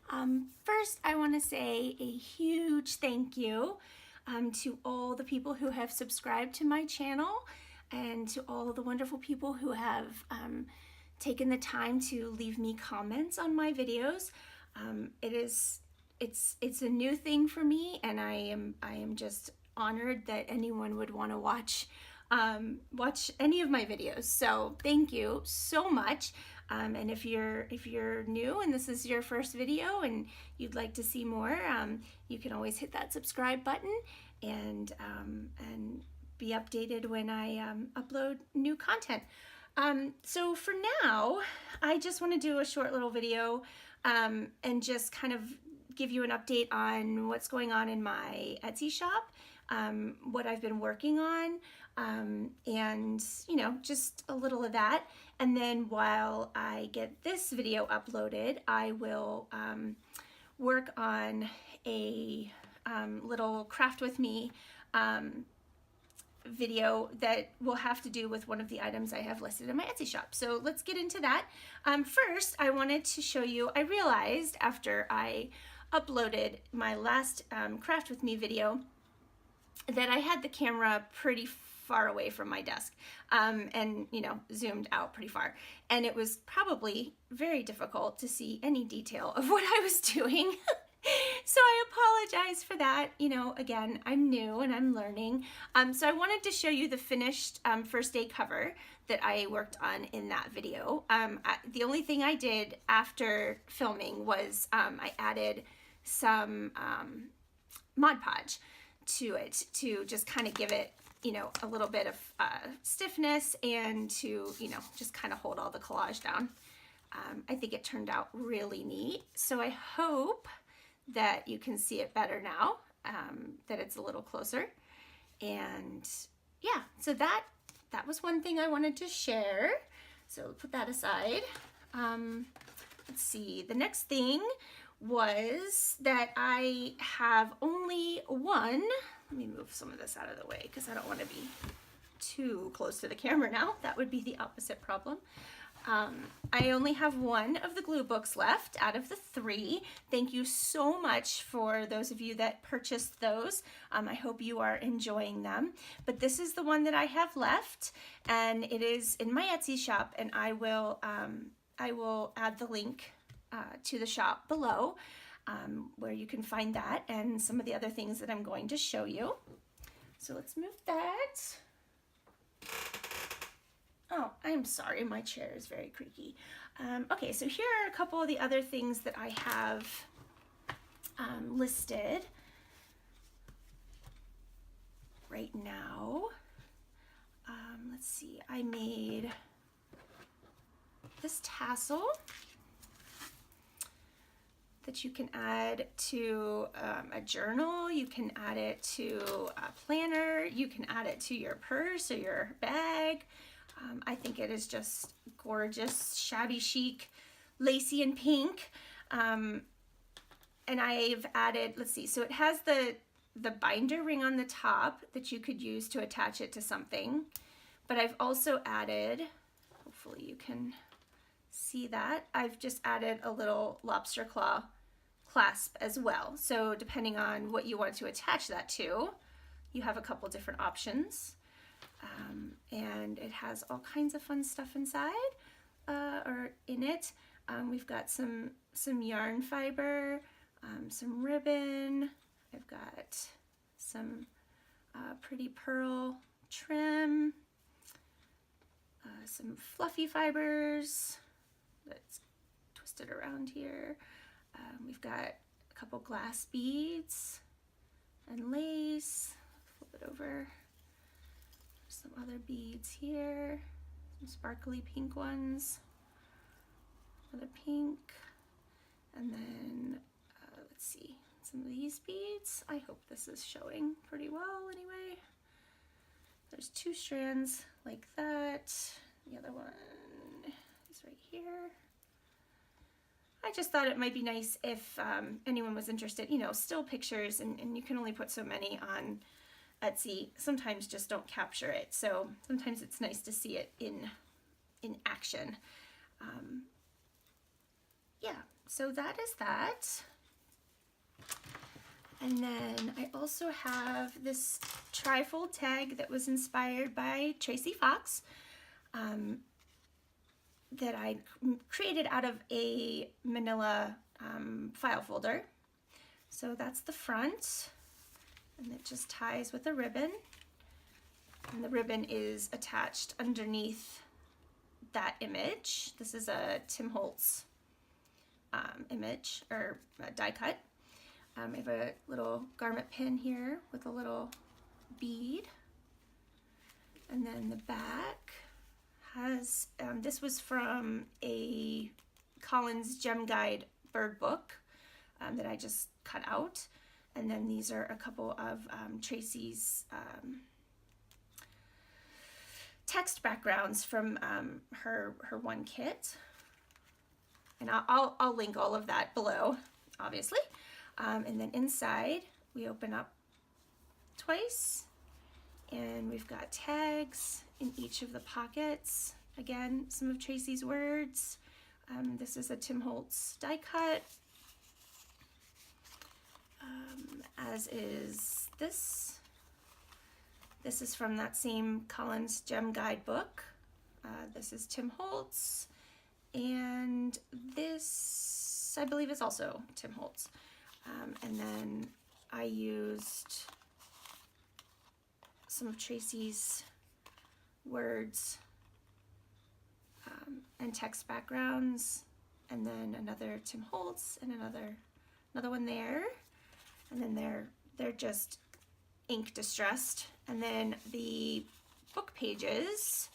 First, I want to say a huge thank you to all the people who have subscribed to my channel and to all the wonderful people who have taken the time to leave me comments on my videos. It's a new thing for me, and I am just honored that anyone would want to watch any of my videos. So thank you so much. And if you're new and this is your first video and you'd like to see more, you can always hit that subscribe button and be updated when I upload new content. So for now, I just want to do a short little video and just kind of give you an update on what's going on in my Etsy shop, what I've been working on, and just a little of that. And then while I get this video uploaded, I will work on a little craft with me video that will have to do with one of the items I have listed in my Etsy shop. So let's get into that. First, I wanted to show you, I realized after I uploaded my last craft with me video that I had the camera pretty far away from my desk and zoomed out pretty far, and it was probably very difficult to see any detail of what I was doing. So I apologize for that. Again, I'm new and I'm learning. So I wanted to show you the finished first day cover that I worked on in that video. The only thing I did after filming was I added some Mod Podge to it to just kind of give it a little bit of stiffness and to just kind of hold all the collage down. I think it turned out really neat, so I hope that you can see it better now, that it's a little closer. And yeah, so that was one thing I wanted to share, so put that aside. Let's see, the next thing was that I have only one. Let me move some of this out of the way because I don't want to be too close to the camera now. That would be the opposite problem. I only have one of the glue books left out of the 3. Thank you so much for those of you that purchased those. I hope you are enjoying them. But this is the one that I have left, and it is in my Etsy shop, and I will add the link to the shop below where you can find that and some of the other things that I'm going to show you. So let's move that. Oh, I'm sorry, my chair is very creaky. Okay, so here are a couple of the other things that I have listed right now. Let's see, I made this tassel that you can add to a journal, you can add it to a planner, you can add it to your purse or your bag. I think it is just gorgeous, shabby chic, lacy and pink. And I've added, let's see, so it has the binder ring on the top that you could use to attach it to something. But I've also added, hopefully you can see that, I've just added a little lobster claw clasp as well. So depending on what you want to attach that to, you have a couple different options. And it has all kinds of fun stuff inside, or in it. We've got some yarn fiber, some ribbon. I've got some pretty pearl trim, some fluffy fibers that's twisted around here. We've got a couple glass beads and lace. Flip it over. Some other beads here, some sparkly pink ones, another pink, and then let's see, some of these beads. I hope this is showing pretty well anyway. There's 2 strands like that. The other one is right here. I just thought it might be nice if anyone was interested, still pictures, and you can only put so many on Etsy sometimes just don't capture it, so sometimes it's nice to see it in action. Yeah, so that is that. And then I also have this trifold tag that was inspired by Tracy Fox, that I created out of a manila file folder. So that's the front, and it just ties with a ribbon. And the ribbon is attached underneath that image. This is a Tim Holtz image, or die cut. I have a little garment pin here with a little bead. And then the back has, this was from a Collins Gem Guide bird book that I just cut out. And then these are a couple of Tracy's text backgrounds from her one kit. And I'll link all of that below, obviously. And then inside, we open up twice, and we've got tags in each of the pockets. Again, some of Tracy's words. This is a Tim Holtz die cut, as is this. This is from that same Collins Gem Guide book. This is Tim Holtz, and this, I believe, is also Tim Holtz. And then I used some of Tracy's words and text backgrounds, and then another Tim Holtz and another one there. And then they're just ink distressed. And then the book pages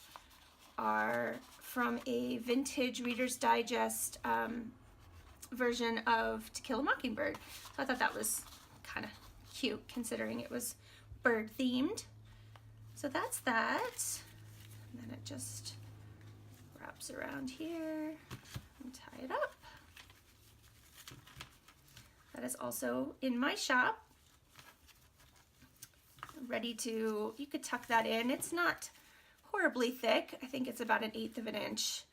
are from a vintage Reader's Digest version of To Kill a Mockingbird. So I thought that was kind of cute considering it was bird themed. So that's that. And then it just wraps around here and tie it up. That is also in my shop. Ready to, you could tuck that in. It's not horribly thick. I think it's about 1/8 of an inch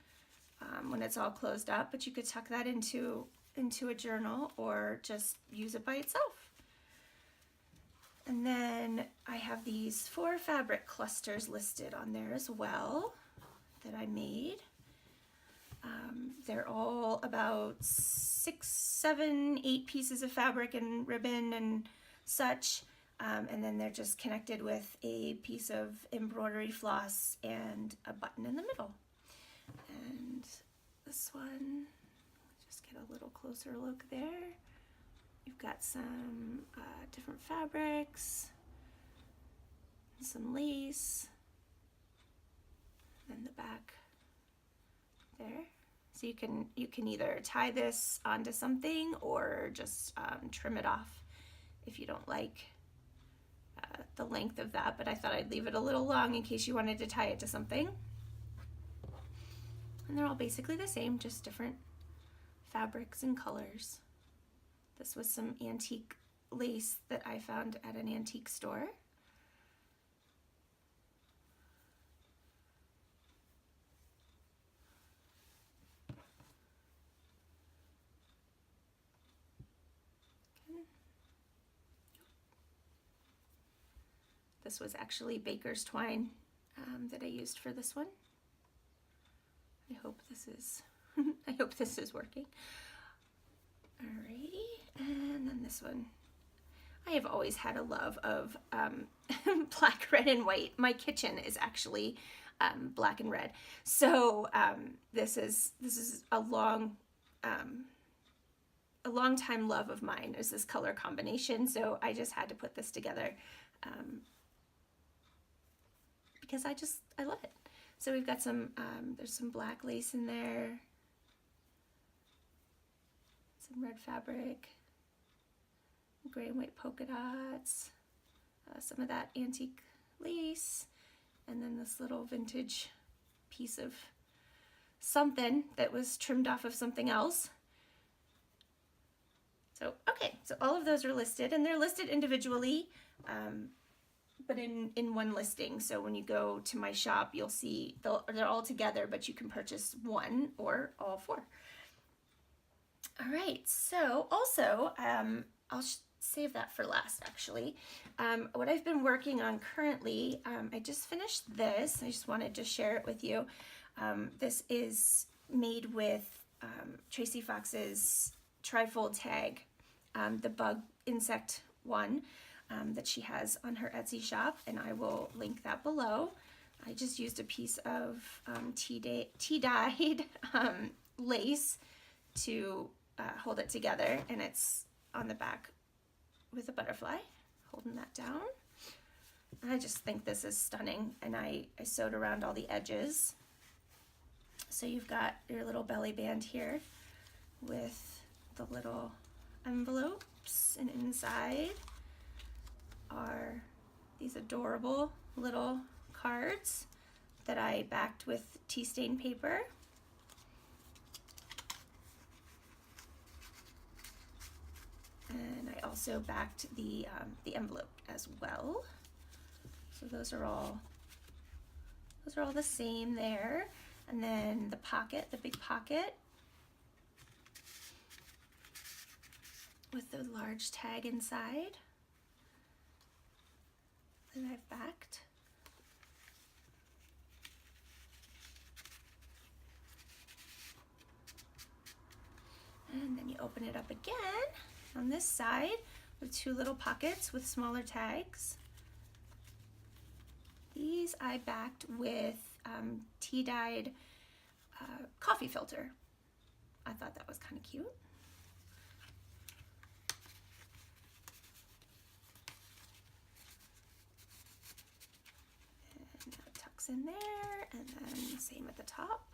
when it's all closed up, but you could tuck that into a journal or just use it by itself. And then I have these 4 fabric clusters listed on there as well that I made. They're all about 6, 7, 8 pieces of fabric and ribbon and such. And then they're just connected with a piece of embroidery floss and a button in the middle. And this one, just get a little closer look there. You've got some different fabrics, some lace, and the back there. So you can either tie this onto something or just trim it off if you don't like the length of that, but I thought I'd leave it a little long in case you wanted to tie it to something. And they're all basically the same, just different fabrics and colors. This was some antique lace that I found at an antique store. This was actually baker's twine that I used for this one. I hope this is I hope this is working. Alrighty, and then this one. I have always had a love of black, red, and white. My kitchen is actually black and red, so this is a long time love of mine is this color combination. So I just had to put this together. Because I love it. So we've got some, there's some black lace in there, some red fabric, gray and white polka dots, some of that antique lace, and then this little vintage piece of something that was trimmed off of something else. So, okay, so all of those are listed, and they're listed individually, but in one listing. So when you go to my shop, you'll see they're all together, but you can purchase one or all 4. All right, so also, I'll save that for last actually. What I've been working on currently, I just finished this. I just wanted to share it with you. This is made with Tracy Fox's trifold tag, the bug insect one that she has on her Etsy shop, and I will link that below. I just used a piece of tea-dyed lace to hold it together, and it's on the back with a butterfly holding that down. I just think this is stunning, and I sewed around all the edges. So you've got your little belly band here with the little envelopes, and inside are these adorable little cards that I backed with tea stain paper. And I also backed the envelope as well. So those are all the same there. And then the pocket, the big pocket with the large tag inside that I've backed. And then you open it up again on this side with two little pockets with smaller tags. These I backed with tea-dyed coffee filter. I thought that was kind of cute. And that tucks in there, and then same at the top.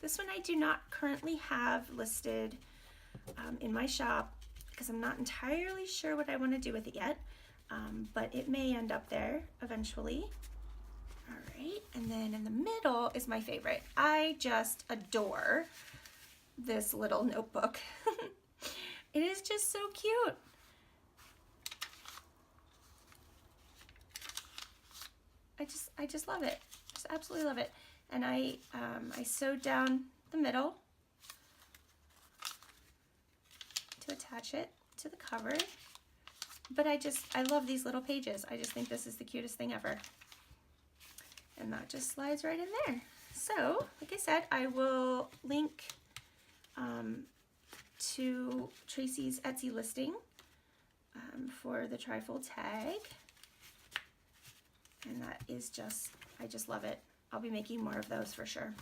This one I do not currently have listed in my shop because I'm not entirely sure what I want to do with it yet, but it may end up there eventually. All right, and then in the middle is my favorite. I just adore this little notebook. It is just so cute. I just love it. Just absolutely love it. And I sewed down the middle to attach it to the cover. But I love these little pages. I just think this is the cutest thing ever. And that just slides right in there. So, like I said, I will link to Tracy's Etsy listing for the trifold tag. And that is I just love it. I'll be making more of those for sure.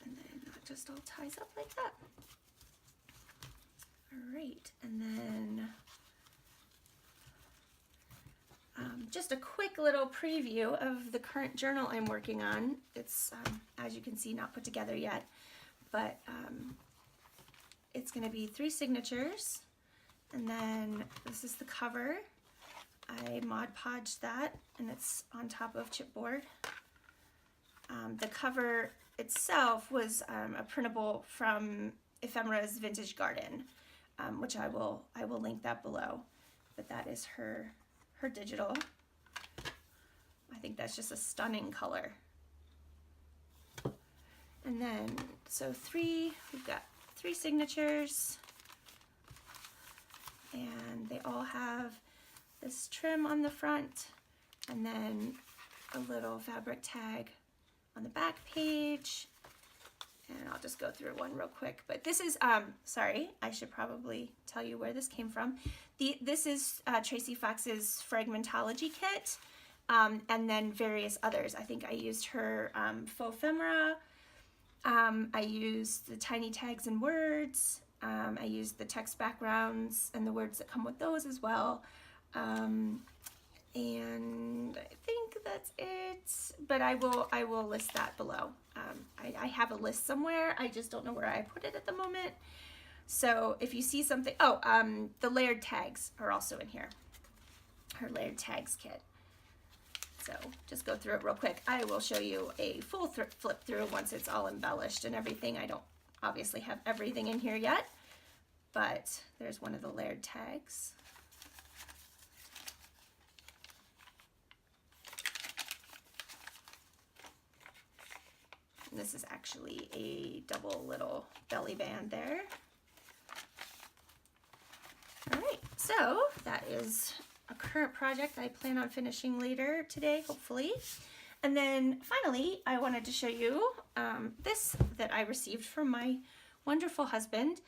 And then that just all ties up like that. All right, and then just a quick little preview of the current journal I'm working on. It's, as you can see, not put together yet, but it's going to be 3 signatures, and then this is the cover. I Mod Podged that, and it's on top of chipboard. The cover itself was a printable from Fauxphemera's Vintage Garden, which I will link that below. But that is her digital. I think that's just a stunning color. And then, so we've got 3 signatures, and they all have this trim on the front, and then a little fabric tag on the back page. And I'll just go through one real quick. But this is, sorry, I should probably tell you where this came from. This is Tracy Fox's Fragmentology Kit, and then various others. I think I used her Fauxphemera. I used the tiny tags and words. I used the text backgrounds and the words that come with those as well. And I think that's it, but I will list that below. I have a list somewhere, I just don't know where I put it at the moment. So if you see something, the layered tags are also in here, her layered tags kit. So just go through it real quick. I will show you a full flip through once it's all embellished and everything. I don't obviously have everything in here yet, but there's one of the layered tags. This is actually a double little belly band there. All right, so that is a current project I plan on finishing later today, hopefully. And then finally, I wanted to show you this that I received from my wonderful husband.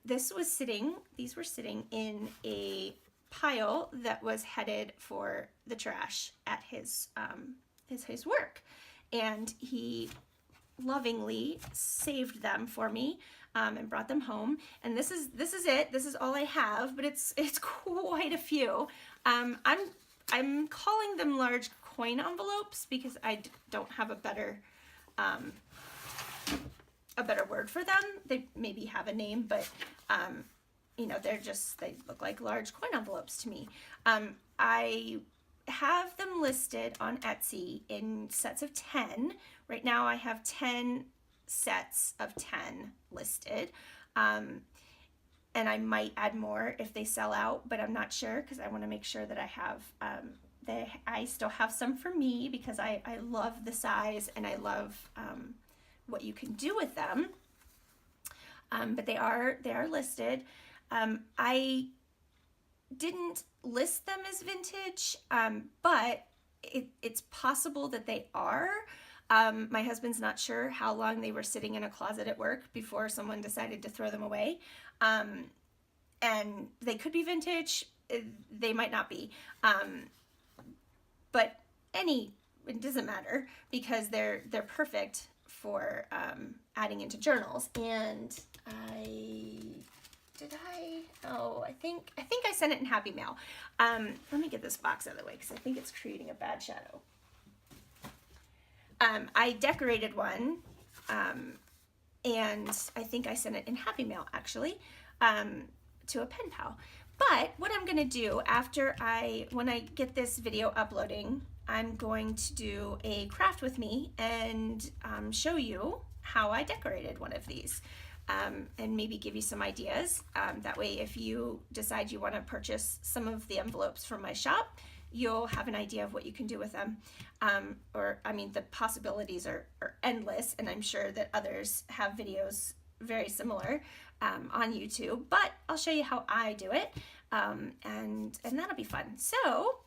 These were sitting in a pile that was headed for the trash at his work, and he lovingly saved them for me and brought them home. And this is it. This is all I have, but it's quite a few. I'm calling them large coin envelopes because I don't have a better word for them. They maybe have a name, but you know, they look like large coin envelopes to me. I have them listed on Etsy in sets of 10. Right now I have 10 sets of 10 listed. And I might add more if they sell out, but I'm not sure because I want to make sure that I have, I still have some for me because I love the size and I love what you can do with them. But they are listed. I didn't list them as vintage, but it's possible that they are. My husband's not sure how long they were sitting in a closet at work before someone decided to throw them away. And they could be vintage, they might not be. But it doesn't matter because they're perfect for adding into journals. And I think I sent it in Happy Mail. Let me get this box out of the way because I think it's creating a bad shadow. I decorated one, and I think I sent it in Happy Mail actually, to a pen pal. But what I'm gonna do when I get this video uploading, I'm going to do a craft with me and show you how I decorated one of these. And maybe give you some ideas. That way, if you decide you want to purchase some of the envelopes from my shop, you'll have an idea of what you can do with them. The possibilities are endless, and I'm sure that others have videos very similar on YouTube, but I'll show you how I do it, and that'll be fun. So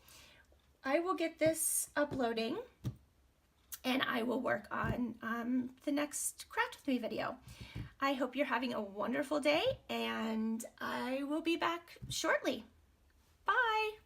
I will get this uploading, and I will work on the next Craft With Me video. I hope you're having a wonderful day, and I will be back shortly. Bye!